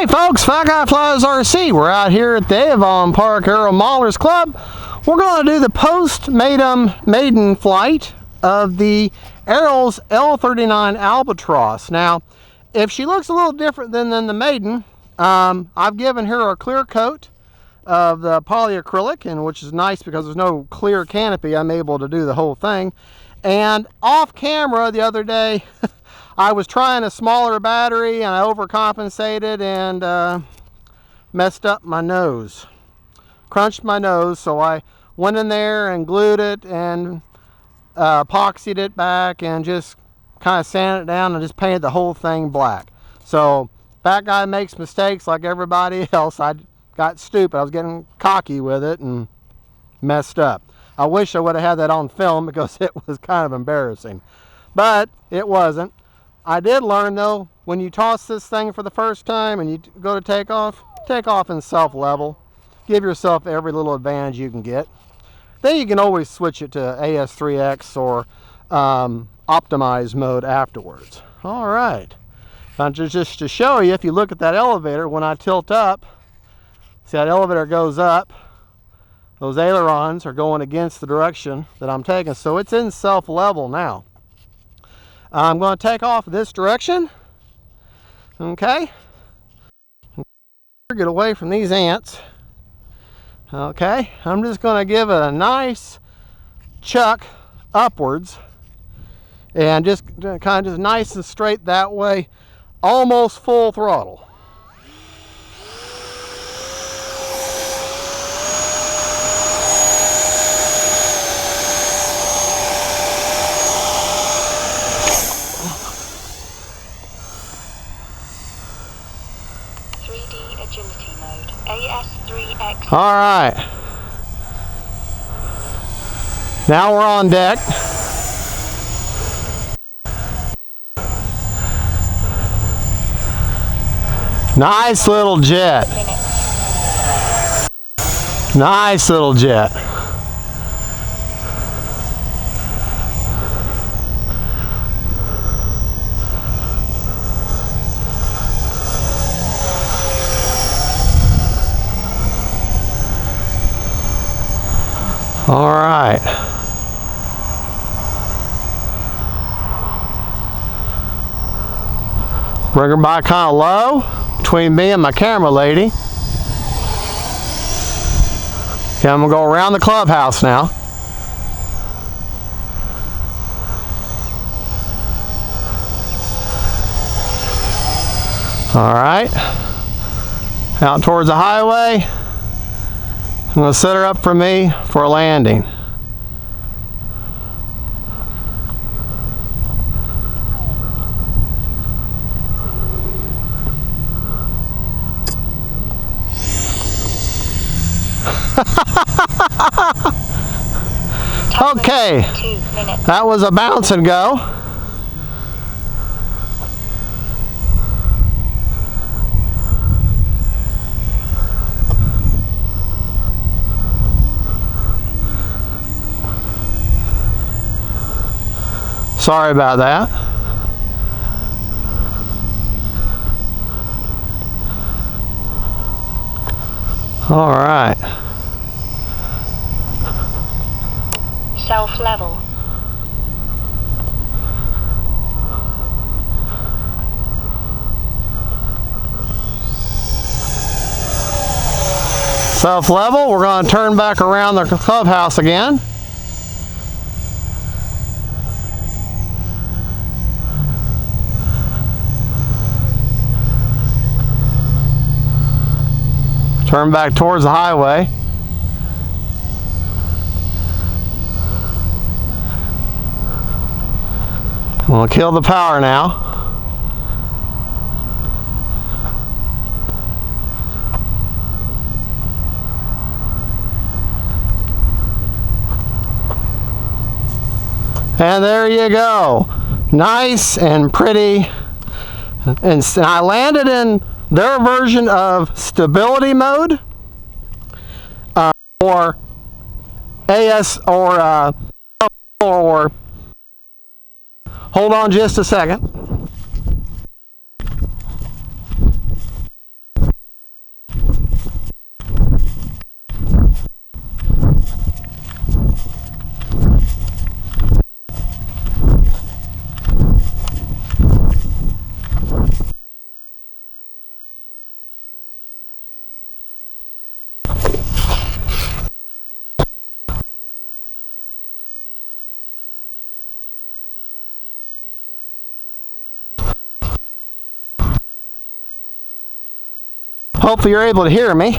Hey folks, Fat Guy Flies RC. We're out here at the Avon Park Aero Maulers Club. We're going to do the post-maiden flight of the Aero's L-39 Albatros. Now, if she looks a little different than the maiden, I've given her a clear coat of the polyacrylic, and which is nice because there's no clear canopy. I'm able to do the whole thing. And off camera the other day, I was trying a smaller battery and I overcompensated and messed up my nose. Crunched my nose, so I went in there and glued it and epoxied it back and just kind of sanded it down and just painted the whole thing black. So that guy makes mistakes like everybody else. I got stupid. I was getting cocky with it and messed up. I wish I would have had that on film because it was kind of embarrassing, but it wasn't. I did learn though, when you toss this thing for the first time and you go to take off in self-level. Give yourself every little advantage you can get. Then you can always switch it to AS3X or optimize mode afterwards. All right. Now just to show you, if you look at that elevator, when I tilt up, see that elevator goes up, those ailerons are going against the direction that I'm taking. So it's in self-level now. I'm going to take off this direction. Okay. Get away from these ants. Okay. I'm just going to give it a nice chuck upwards. And just kind of just nice and straight that way. Almost full throttle. Agility mode, AS3X. All right. Now we're on deck. Nice little jet. Nice little jet. All right. Bring her by kind of low between me and my camera lady. Okay, I'm gonna go around the clubhouse now. All right. Out towards the highway. I'm going to set her up for me for a landing. Okay, that was a bounce and go. Sorry about that. All right. Self-level. Self-level. We're going to turn back around the clubhouse again. Turn back towards the highway. We'll kill the power now. And there you go. Nice and pretty. And I landed in their version of stability mode, or AS, or hold on just a second. hopefully you're able to hear me.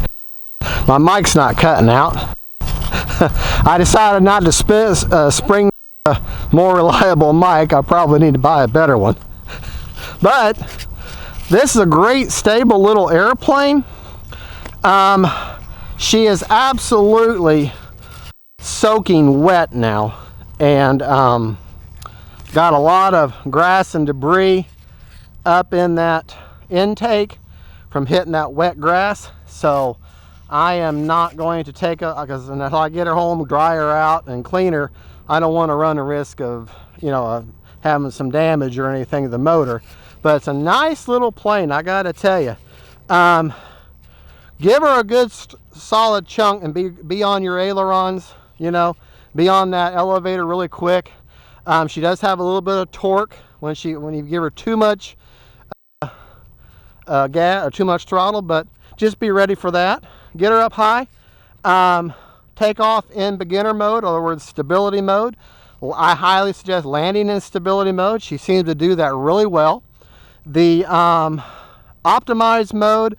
My mic's not cutting out. I decided not to spring a more reliable mic. I probably need to buy a better one. But this is a great stable little airplane. She is absolutely soaking wet now, and got a lot of grass and debris up in that intake from hitting that wet grass. So I am not going to take her, because until I get her home, dry her out and clean her, I don't want to run a risk of, you know, having some damage or anything to the motor. But it's a nice little plane, I gotta tell you. Give her a good solid chunk and be on your ailerons, you know, be on that elevator really quick. She does have a little bit of torque when you give her too much gas or too much throttle, but just be ready for that. Get her up high. Take off in beginner mode, in other words, stability mode. I highly suggest landing in stability mode. She seems to do that really well. The optimized mode,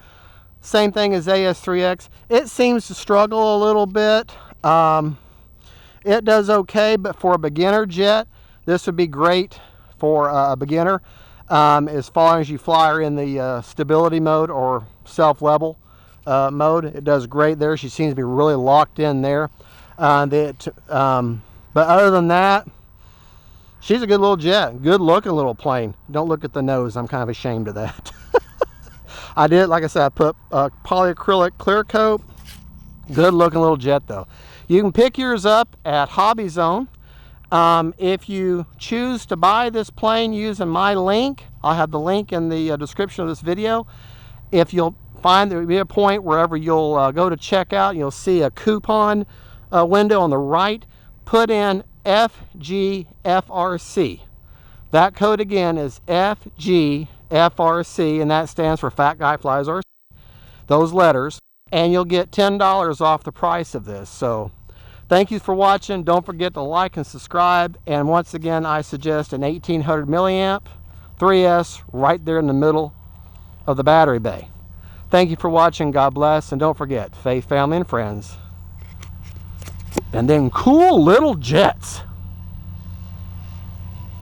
same thing as AS3X. It seems to struggle a little bit. It does okay, but for a beginner jet, this would be great for a beginner. As far as you fly her in the stability mode or self-level mode, it does great there. She seems to be really locked in there. But other than that, she's a good little jet, good looking little plane. Don't look at the nose, I'm kind of ashamed of that. I did, like I said, I put polyacrylic clear coat. Good looking little jet though. You can pick yours up at Hobby Zone. If you choose to buy this plane using my link, I'll have the link in the description of this video. If you'll find there will be a point wherever you'll go to checkout, you'll see a coupon window on the right. Put in FGFRC. That code again is FGFRC, and that stands for Fat Guy Flies RC. Those letters, and you'll get $10 off the price of this. So thank you for watching. Don't forget to like and subscribe. And once again, I suggest an 1800 milliamp 3S right there in the middle of the battery bay. Thank you for watching. God bless. And don't forget, faith, family, and friends. And then cool little jets.